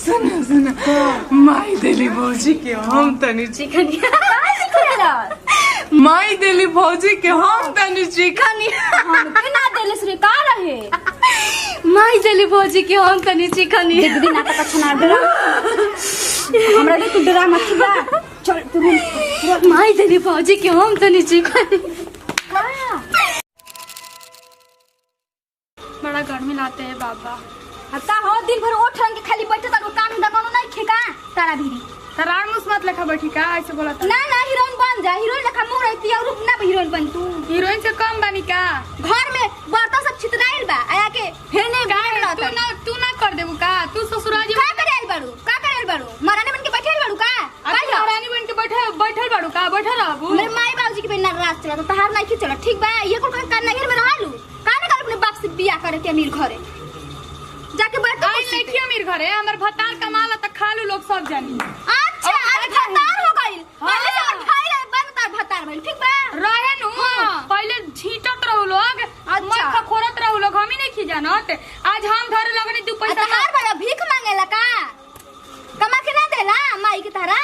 सुनो सुनो माई दिली भौजी के हम तनी चिकन माई दिली भौजी के हम तनी चिकन ना देले श्री का रहे माई दिली भौजी के हम तनी चिकन एक दिन नाटक अच्छा ना डरा हमरा ले तू डरा मत बा चल तू माई दिली भौजी के हम तनी चिकन बड़ा गर्मी लाते हैं बाबा। हता हो दिन भर ओठ रंग के खाली बैठे तारो काम दकानो नहीं खेका तारा भीरी तरार मुस्मत लेखा बैठी का ऐसे बोला ना ना हीरोइन बन जा हीरोइन लेखा मुंह रहती और ना हीरोइन बन तू हीरोइन से कम बनी का घर में बर्तन सब छितराइल बा आया के हेने तू ना कर देबू का तू ससुराजी का करेल बाड़ू महारानी बन के बैठल बाड़ू का महारानी बन के बैठल बाड़ू का बैठल रहबू मेरे माई बाबूजी के बिना रात चला तो तहार नहीं चला ठीक बा ये कुल का नगर में रहलू का ना कर अपने बाप से बियाह करे के अमीर घरे जाके बैठ आई नहीं अमीर घरे हमर भतार कमाला त खालू लोग सब जानी अच्छा अरे भतार हो गइल पहले से खाई रहे बनता भतार भइल ठीक बा रहे नु पहले झीटत रहू लोग मत खखोरत रहू लोग हम ही नहीं खिजानत आज हम धरे लगनी दू पैसा तहार बड़ा भीख मांगेला का कमा के ना देला माई के तारा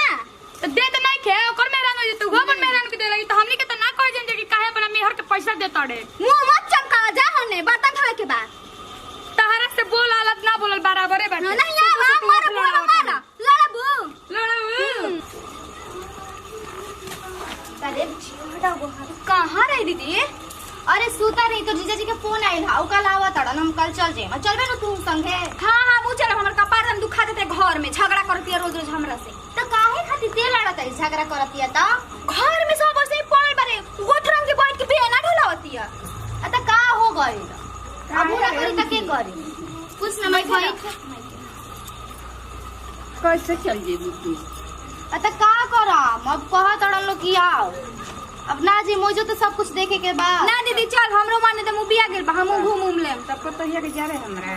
तो दे त नहीं खे ओकर मेहरान हो तू गोबन मेहरान के दे लगी तो हमनी के त ना कह जन कि काहे अपना मेहर के पैसा दे तड़े मुंह मत चमका जा होने बर्तन धोए के बाद तहरा से बोल आलत ना बोलल बराबर है बैठे नहीं हां मारा लड़बू अरे हटा वो कहां रही दीदी अरे सूता रही तो जीजा जी के फोन आइल हाउ कल आवा तड़न हम कल चल जाए चलबे न तू संगे हां हां मु चल हमर कपार हम दुखा देते घर में झगड़ा करती है रोज रोज हमरा से तो काहे खातिर तेल लड़त है झगड़ा करती है त घर में सब ऐसे पड़ल बारे गोठरंग के बैठ के बिना ढलावती है त का हो गइल अब पूरा करी त के करी कुछ न मैं खाई कैसे चल जेबू तू अत का करम अब कह तड़न लो कि आओ अब ना जी मुझे तो सब कुछ देखे के बाद ना दीदी चल हमरो माने त मुबिया गेल बा हम घूम लेम तब को तहिया के जावे हमरा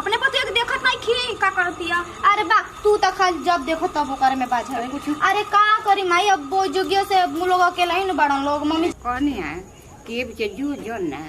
अपने पतिया के देखत नहीं खी का करतिया अरे बा तू त खाली जब देखो तब ओकर में बाझे कुछ अरे का करी माई अब वो जोगियो से मु लोग अकेला ही न बड़न लोग मम्मी कौन है के जे जू जो ना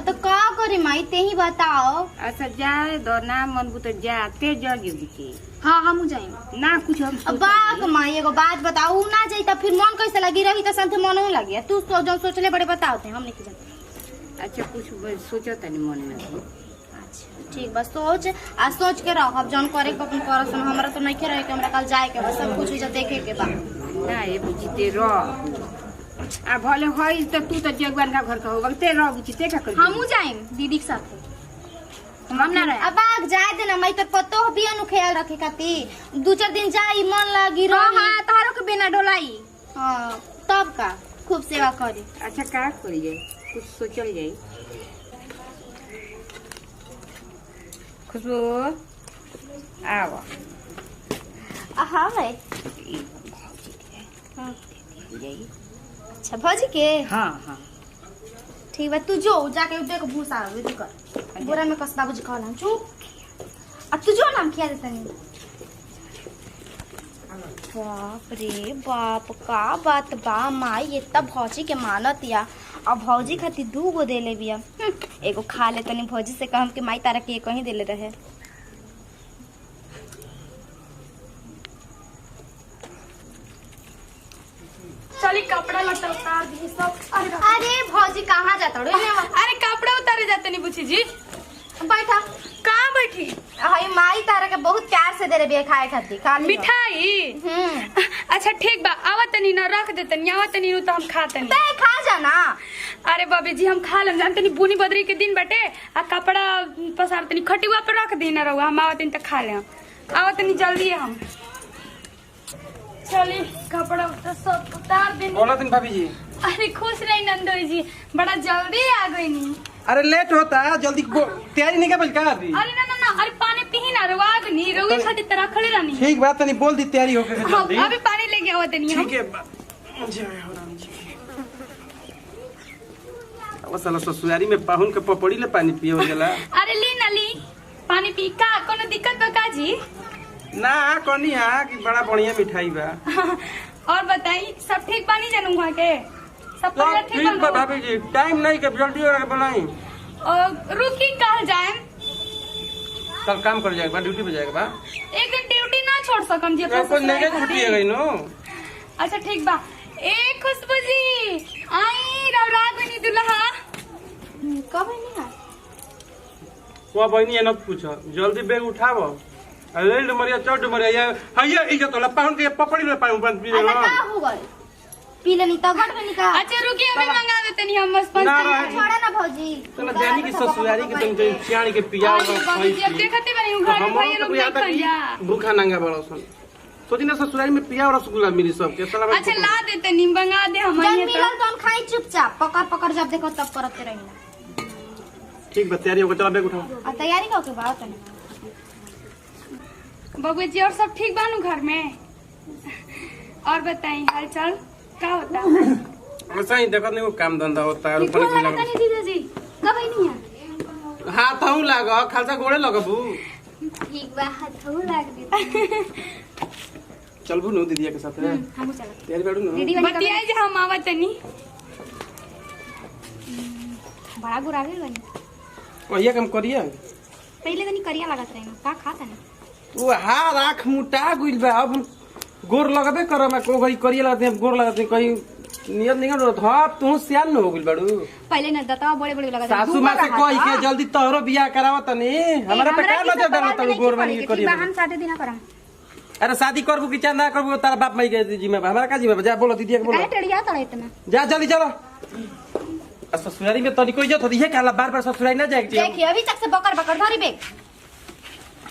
तो का करी माई ते ही बताओ अच्छा जाए दो ना मन बुत जाते जगी बुची हां हम जाई ना कुछ हम अब बाक माई एगो बात बताऊ ना जाई त फिर मन कैसे लगी रही त संथे मन नहीं लगी तू तो जो सोचले बड़े बताओते हम नहीं जान अच्छा कुछ सोचो तनी मन में अच्छा ठीक बस सोच के रख अब जौन करे के अपन करसन हमरा तो नहीं के रहे के हमरा कल जाए के बस सब कुछ जा देखे के बा ना ये बुझते रह आ भले होई त तू त जगवान का घर का होगा ते रह बुझते का कर हमू जाएम दीदी के साथ हम ना रहे अब आग जाए देना मैं तो पतो हो बिया नु ख्याल रखे खाती 2-4 दिन जाई मन लगी रही हां तारो के बिना डोलाई हां तब का खूब सेवा करी अच्छा का करिए कुछ सोचल जाई खुशबू आओ हां भाई हां अच्छा भौजी के हां हां ठीक बा तू जो जाके देख भूसा विधि कर बोरा में कस बाबूजी कहला चुप अब तू जो नाम किया देता नहीं बाप रे बाप का बात बा माई ये तब भौजी के मानत या अब भौजी खातिर 2 गो देले बिया एगो खा ले तनी भौजी से कहम के माई तारा के कहीं देले रहे चली कपड़ा लटा उतार दी सब अरे भौजी कहाँ जाता रे अरे कपड़ा उतारे जाते नहीं बुची जी बैठा कहाँ बैठी हाय माई तारा के बहुत प्यार से दे रे बिया खाए खातिर खा ली मिठाई अच्छा ठीक बा आवत तनी ना रख दे तनी आवत तनी तो हम खा तनी ते खा जाना अरे बाबी जी हम खा लेम जानते नहीं बुनी बदरी के दिन बटे आ कपड़ा पसार तनी खटिवा पे रख दी ना रहुआ हम आवत तनी त खा ले आवत तनी जल्दी हम चली कपड़ा सब उतार देनी बोला दिन भाभी जी अरे खुश रही नंदोई जी बड़ा जल्दी आ गई नी अरे लेट होता जल्दी तैयारी नहीं कर का अभी अरे ना ना ना अरे पानी पी ना रवाग नी रवि खातिर तरह खड़े रहनी ठीक बात नहीं बोल दी तैयारी हो गई जल्दी अभी पानी लेके आवत नहीं ठीक है जय हो राम जी अब साला ससुरारी में पाहुन के पपड़ी ले पानी पियो गेला अरे ली ना ली पानी पी का कोनो दिक्कत बा का जी ना कोनी हां कि बड़ा बढ़िया मिठाई बा और बताई सब ठीक पानी जानू वहां के सब पहले ठीक ठीक बा भाभी जी टाइम नहीं के जल्दी और बनाई और रुकी कहां जाए कल काम कर जाएगा ड्यूटी पे जाएगा बा एक दिन ड्यूटी ना छोड़ सकम जी अपना कोई लेके छुट्टी है गई नो। अच्छा ठीक बा। ए खुशबू जी आई रात में नहीं दुल्हा कब नहीं है वो बहनी है न पूछो जल्दी बैग उठाओ अरे डुमरिया चौड़ डुमरिया ये हइया इज्जत होला पाउन के पपड़ी ले पाउन बंद पी अरे का हो गई पी लेनी तो घट में निका अच्छा रुकिए अभी मंगा देते नहीं हम मस्त ना पंच रहे। छोड़ा ना भौजी चलो जानी की ससुरारी के तुम जो सियाणी के पिया बाबू जी अब देखते बनी घर में भैया लोग नहीं खा जा। भूखा नंगा बड़ा सन सोची ना ससुरारी में पिया और रसगुल्ला मिली सबके सलाम अच्छा ला देते नहीं मंगा दे हम जब ये मिलल तो हम खाई चुपचाप पकड़ पकड़ जब देखो तब करते रहिला ठीक बा तैयारी हो चला बैग उठाओ और तैयारी का के बात है बाबू जी और सब ठीक बानू घर में और बताई हाल चाल क्या होता ऐसा ही देखत नहीं वो काम धंधा होता है ऊपर फोन के लगा नहीं दीदी जी कब आई नहीं है हाथ हूं लागा खालसा गोड़े लगबू ठीक बा हाथ हो लाग दी चलबू नो दीदिया के साथ हम चला तैयारी बैठू नो दीदी बतियाई जे हम आवत तनी बड़ा बुरा गेल बनी कहिया काम करिया पहले तनी करिया लागत रहे का खाता नहीं वो हार आँख मुटा गुल बा अब गोर लगबे करम को गई करिया लगते हैं गोर लगते हैं कहीं नियत नहीं कर धप तू सियान न हो गुल बाड़ू पहले न दतवा बड़े बड़े लगा सासू माँ से कह के जल्दी तोहरो बियाह करावा तनी हमारा पे का नजर डाला तू गोर बनी करिया हम साथे दिन करम अरे शादी करबू कि ना करबू तारा बाप माई के जिम्मे हमारा का जिम्मे जा बोलो दीदी के बोलो काहे टेड़िया तड़े इतना जा जल्दी चलो ससुरारी में तनिको इज्जत होती है काला बार बार ससुरारी ना जाए देखिए अभी तक से बकर बकर धरी बेग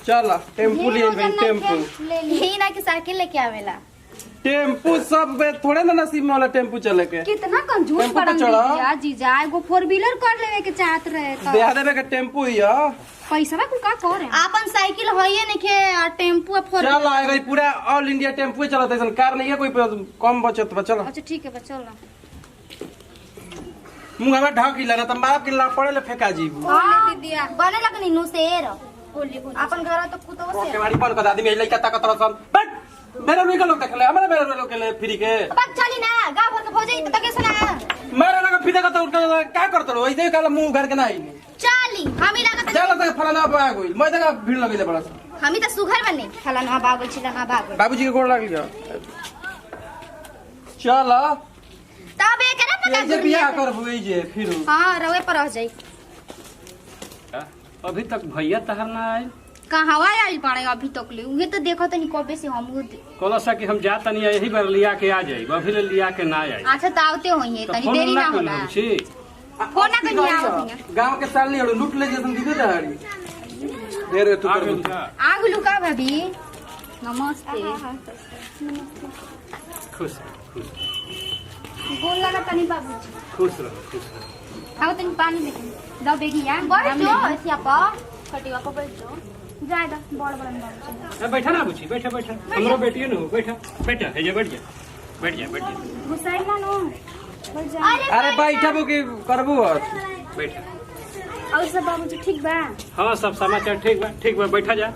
चल टेम्पू ले भाई टेम्पू ले ली ना कि साइकिल लेके आवेला टेम्पू सब थोड़े ना नसीब में वाला टेम्पू चले के कितना कंजूस टेम्पू पे पड़न चढ़ो। दिया जीजा एगो 4 व्हीलर कर लेवे के चाहत रहे तो देहा देवे के टेम्पू ही है पैसा कुल का करे आपन साइकिल होइए नहीं के आ टेम्पू 4 चल आएगा पूरा ऑल इंडिया टेम्पू ही चलता है कार नहीं है कोई कम बचत बा चलो अच्छा ठीक है बस चल ना मुंह हमें ढक हिला ना तुम बाप के ला पड़े ले फेंका जीबू हां दीदिया बने लगनी नु शेर अपन घर तो कुतो ओके से वाली पन का दादी में लइका ताकत रसन बट मेरा लोग लोग देखले हमारे मेरे लोग के ले फ्री के अब चली ना गांव भर के भौजाई तो कैसे ना मेरा लगा फिदा का तो का करत रो ऐसे काला मुंह घर के ना आई चली हम ही लागत चल तो फलाना बा गइल मैं देखा भीड़ लगइले बड़ा हम ही तो सुघर बने फलाना बागल छिला बागल बाबूजी के गोड़ लाग गया चल तब एक ना पता ये बियाह करबू ई जे फिर हां रवे पर रह जाई अभी तक भैया तहर ना आए कहां आइल पड़े अभी तक ले ये तो देखो तनी कबे से हम कहला सा कि हम जा तनी यही बार लिया के आ जाई अभी ले लिया के ना आई अच्छा तावते होइए तो तनी फोन देरी ना ना होला कइलू छी फोन ना कनी आवत गांव के साल नहीं लूट ले जैसन दीदे दहाड़ी देर तू आ कर गइल था। आग लुका भाभी नमस्ते खुश खुश गोल लगा तनी बाबूजी खुश रहो आओ तनी पानी लेके दो बेगिया बड़ जो ऐसिया पा खटिवा पर बैठ जाओ जाए दा बड़ बड़ बाबूजी ए, बैठा ना बुझी बैठा बैठा हमरो बेटियो न हो बैठा बैठा है जे बैठ जा बैठ जा बैठ जा घुसाई ना नो बैठ जा अरे बैठबू की करबू बैठा और सब बाबूजी ठीक बा हाँ सब समाचार ठीक बा बैठा जा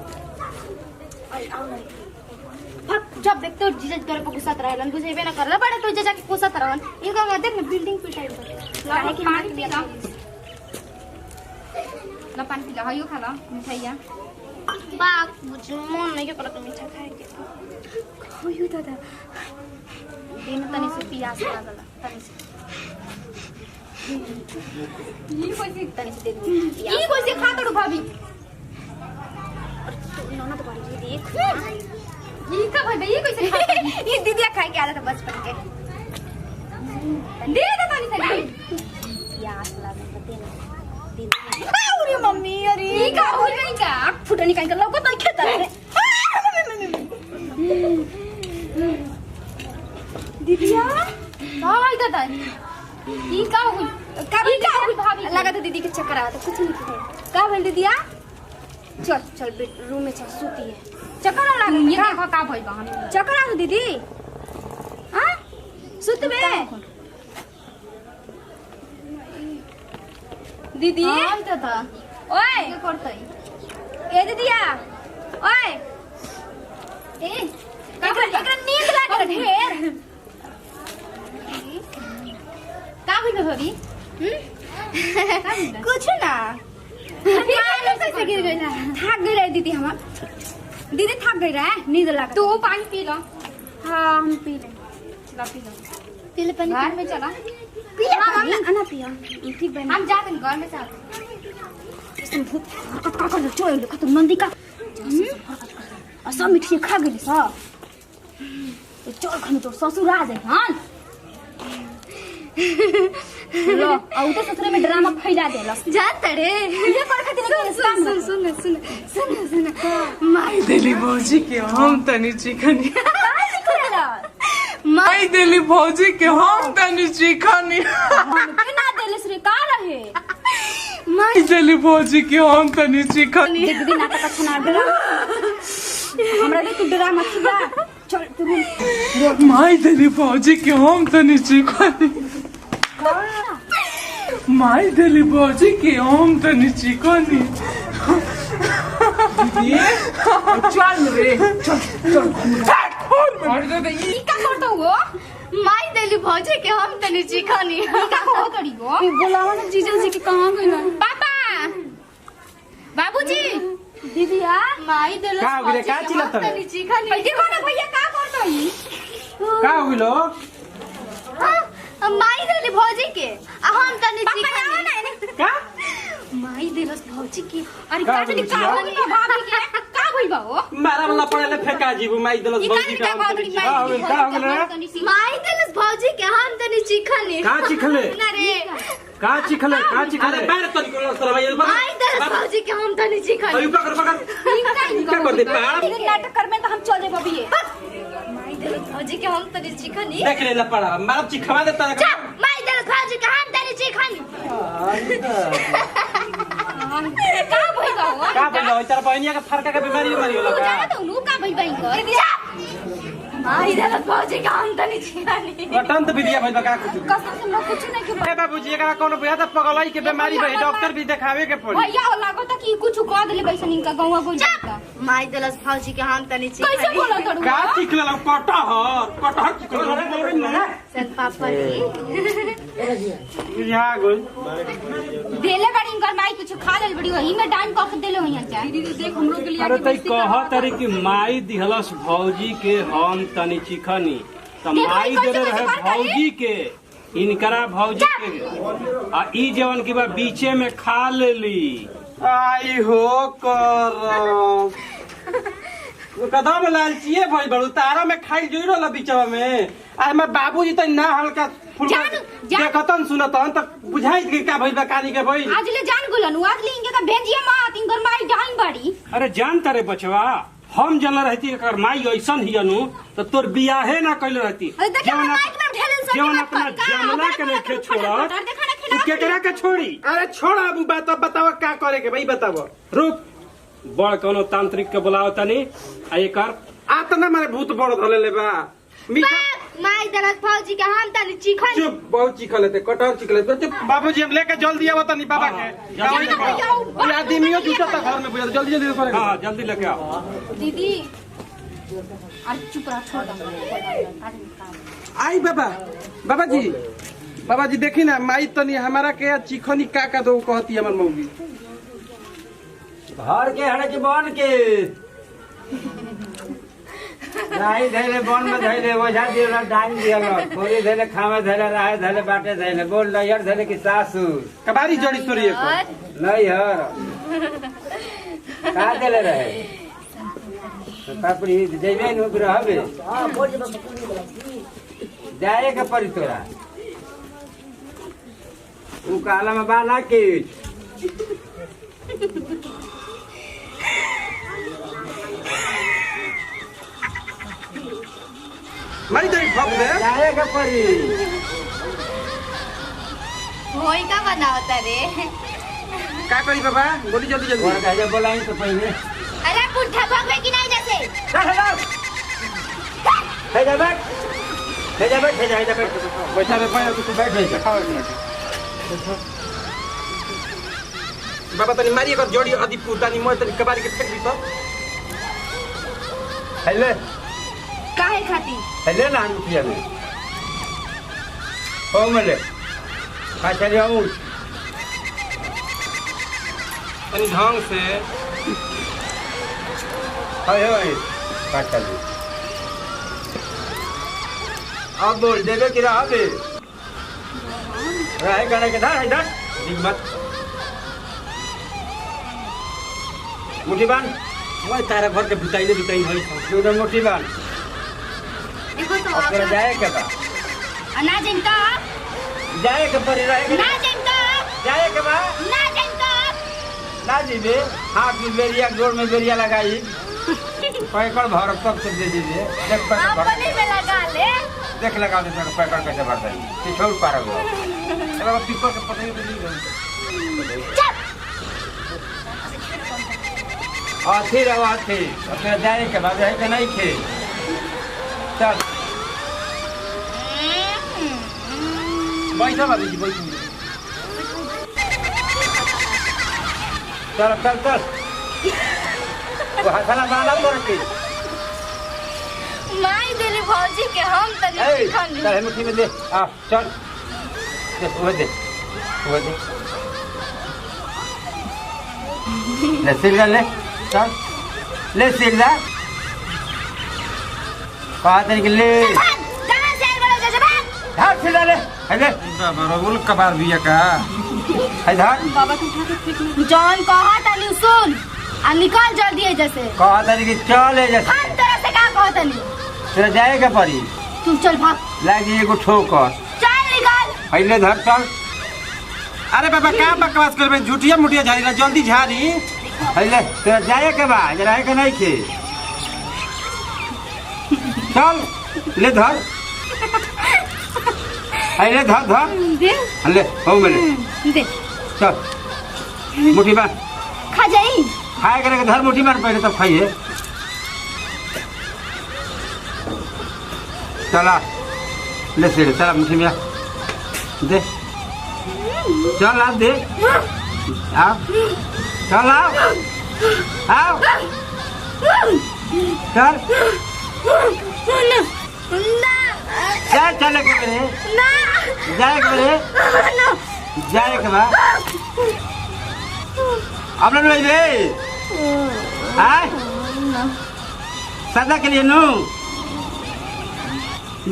जब देखते हो जीजा तोरे को गुस्सा रहलन बुझेबे ना करला बड़े तो जीजा के गुस्सा रहलन ये का देख ना बिल्डिंग पिटाई काहे कि पानी पी ला पानी पी ला हयो खा ला मिठाइया बाप मुझे मन नहीं करत मीठा खाए के हयो दादा दिन तनी से प्यास लागला तनी से ये कोई तनी से दे दे ये कोई से खा तोड़ भाभी नोना तो बड़ी देख ये का भाई ये कैसे खाता ये दीदी खाए के आला था बचपन के दे दे पानी से प्यास लगा देना अरे मम्मी अरे ये का हो नहीं का फुटा नहीं का लोग तो खेता है दीदिया हाय दादा ये का हो भाभी लगा था दीदी के चक्कर आया था कुछ नहीं किया का बोल दीदिया चल चल रूम में चल सूती है चक्कर ना लागे ये देखो का भइल बा हम चक्कर आ दीदी हां सुत में दीदी हां दादा ओए के करतई ए दीदिया ओए ए एकरा नींद लागे ढेर का भइल भाभी कुछ ना कैसे गिर गई ना थक गई दीदी थक गई रहा है, नींद लगा। तू पानी पी लो। हाँ हम पी ले। ला पी लो। पी ले पानी। घर में चला। पी ले पानी। अन्ना पिया। ठीक बहन। हम जाते हैं घर में चल। इसमें भूत हरकत का कर चोय ले खत्म नंदी का। असा मिठी खा गेली सा। तो चोर खाने तो ससुर आ जाए हां। लो औते ससुर में ड्रामा फैला देलस। जात रे। ये पर खातिर के सुन माई देली भौजी के हम तनी चिकनी माई देली भौजी के हम तनी चिकनी के ना देलस रे का रहे। माई देली भौजी के हम तनी चिकनी दीदी नाटक अच्छा ना डरा। हमरा के तू ड्रामा खिला। चल तू माई देली भौजी के हम तनी चिकनी माई देली भौजी के हम तनी चिकनी चल रे ई का करतो हो। माई देली भौजी के हम तनी चिकनी ई का हो करी हो। बोलावा ना जीजा जी के कहां गइल। पापा बाबूजी दीदी आ माई देली का हो रे का चिल्लात है तनी चिकनी देखो ना भैया का करतो ई का हो गेलो। माई देली भौजी के हम तनी चिकनी का माई देलस भौजी के। अरे का का तनी बोलছিস? का बनी भाभी के का भइल बा हो। मारा वाला पड़ेले फेंका जीबू माई दलस भौजी का हम तनी का हो गेल का हो गेल रे माई देलस भौजी के हम तनी चिकनी का चिखले ना रे का चिखले अरे बाहर तनी को सर भाई माई देलस भौजी के हम तनी चिकनी। अरे पकड़ क्या कर दे पार नाटक कर में तो हम चल जाए बबी। माई देलस भौजी के हम तनी चिकनी देख ले पड़ा मारा चिखवा देता है माई देलस भौजी के हम तनी चिकनी का भइल बा हो। का बोलो तेरा बहनिया का फरका का बीमारी होला तू का जाना तो नु का भइल बा इनकर। माई देलस भौजी के हम तनी चिकनी वटन तो विद्या भइल का कुछ कसम से मैं कुछ नहीं के ए बाबूजी एकरा कोनो बुझा त पगलई के बीमारी भई डॉक्टर भी देखावे के पड़ी भैया हो लागो त कि कुछ कह देले बैसन इनका गौवा बोल का। माई देलस भौजी के हम तनी चिकनी कैसे बोला तड़ू का चिखले ला कटहर चिखले सन पापा रे बुझा गई देले बड़ी इनकर माई कुछ खा लेल बड़ी वही में डांट कह के देले होइया जा। दीदी देख हमरो के लिए अरे तई कह तारी कि माई दिहलस भौजी के हम तनी चिखनी त माई देले रहे भौजी के इनकरा भौजी के आ ई जवन की बा बीचे में खा लेली। आई हो कर कदम लालचिए भई बड़ू तारा में खाई जोई रहल बिचवा में आ मैं बाबूजी त ना हल्का फुलका देखतन सुनतन त बुझाई के का भई बा कानी के भई आज ले जान गुलन आज ले इनके का भेजिया मात इनकर माई डाइन बड़ी। अरे जान तारे बचवा हम जल रहती एकर माई ऐसन ही अनु तो तोर बियाहे ना कइल रहती जवन अपना जमला के लेके छोड़ तू केकरा के छोड़ी। अरे छोड़ अब बात बताओ का करे के भाई बताओ रुक बड़ कोनो तांत्रिक के बुलाओ तनी आ एकर आतना मारे भूत बड़ धले ले बा मीठा माई देलस भौजी के हम तनी चिकनी चुप बहुत चिखल लेते कटहर चिखल लेते चुप बाबूजी हम लेके जल्दी आवत नहीं बाबा के ये आदमियों जूता था घर में बुझा जल्दी जल्दी करे हां जल्दी लेके आओ दीदी। अरे चुप रह छोड़ दो आई बाबा जी देखी ना माई तनी हमारा के चिखनी का दो कहती हमर मौगी घर के हड़े के बन के राही धैले बन में धैले ओझा दिला डांग दिला खोरी धैले खावे धैले राहे धैले बाटे धैले बोल नैहर धैले की सासू कबारी जोड़ी तोरी एक नैहर का देले रहे तो पापड़ी जइबे नु रहबे जाए के पड़ी तोरा उ काला में बाला के मारी दे भग दे जाए के पड़ी होई का बनावता रे। का करी बाबा बोली जल्दी और कहे बोलाई तो पहले अरे पुट्ठा भगवे की नहीं जैसे हे जा बैठ बैठा रे पाया तू बैठ खाओ एक मिनट बाबा तनी मारी एक जोड़ी आदि पुतानी मोय तनी कबारी के फेंक दी तो हेले काहे खाती हेले ना मुखिया में हो मले का चले आऊं तनी ढंग से है काट कर दे अब बोल देवे कि रहा बे रहे गाने के धार इधर मत मुट्ठी बांध मैं तारा घर के भुताइले दुताइन है तू तो मुट्ठी बांध देखो तो अब तेरा जाए के बा ना जनता जाए के परी रहे ना जनता जाए के बा ना जनता ना जीवे हाथ में बेरिया गोड़ में बेरिया लगाई पैकड़ भर तब से दे दीजिए देख पैकड़ भर अपने में लगा ले देख लगा दे तेरे पैकड़ कैसे भरता है कि छोड़ पा रहा है अब पीपल के पत्ते पे दी आथी रहो आथी अपने जाए के बाद है कि नहीं खे चल बैठा बाबू जी बैठू चल चल चल वो हसना बांधा तो रखी माई देली भौजी के हम तनी खंडी चल मुट्ठी में दे आ चल दे वो दे ले सिल ले चल ले सिल ले कहा तरीके ले कहां से बड़ा जैसे भाग धार सिल ले है ले बरोबर कबार बिया का है धार जॉन कहा तनी सुन आ निकल जल्दी जैसे कहा तरीके चल ले जैसे हम तरह से का कहा तनी तेरा जाएगा परी तू चल भाग लागी एगो ठोकर चल निकल पहले धर चल अरे बाबा का बकवास करबे झूठिया मुठिया झाड़ी ना जल्दी झाड़ी पहले तेरा जाए के बा जरा है के नहीं खे चल ले धर पहले धर धर दे ले हो मेरे दे चल मुट्ठी बांध खा जाई खाए करे धर मुट्ठी बांध पहले तब खाइए चला ले से चला मुट्ठी में दे चल आप दे आओ चल आओ आओ चल ना चल चले के मेरे ना जाए के मेरे ना जाए के बा अब ना ले हाय सदा के लिए नो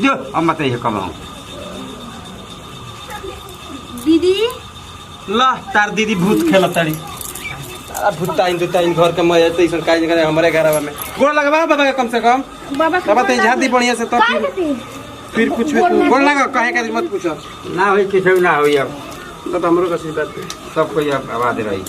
जो अब मत ये कमाओ दीदी ला तार दीदी भूत खेलत तारी सारा भूताइन दुताइन घर के मजे तो इसन काज करे हमारे घरवा में गोड़ लगवा बाबा के कम से कम बाबा ते झादी बढ़िया से तो फिर कुछ गोड़ लगा कहे के मत पूछो ना होई किछो ना होई अब तो हमरो का सीधा सब कोई अब आवाज रही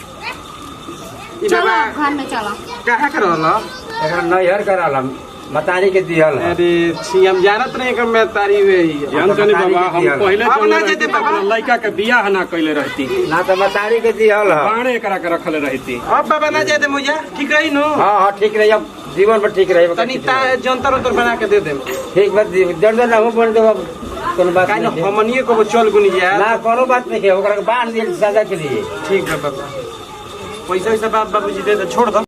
ई चलो बाबा घर में चलो कहा कर रहला एकरा नैहर करालम मतारी के दिहल है अरे सीएम जानत नहीं कर मैं तारी वे जानतनी बाबा हम पहले अब ना जौन जेते बाबा लड़का के बियाह ना कइले रहती ना तो मतारी के दिहल है बाणे एकरा के रखले रहती अब बाबा ना जेते मुझे ठीक रही नो हाँ हाँ ठीक रही अब जीवन पर ठीक रही तनी ता जंतर उतर बना के दे देम ठीक बात जड़ ना हो बोल दो कोनो बात काहे नहीं न हमनिए को चल गुनी जा ना कोनो बात नहीं है ओकरा के बांध दिए सजा के लिए ठीक है बाबा पैसा वैसा बाबूजी दे छोड़ दो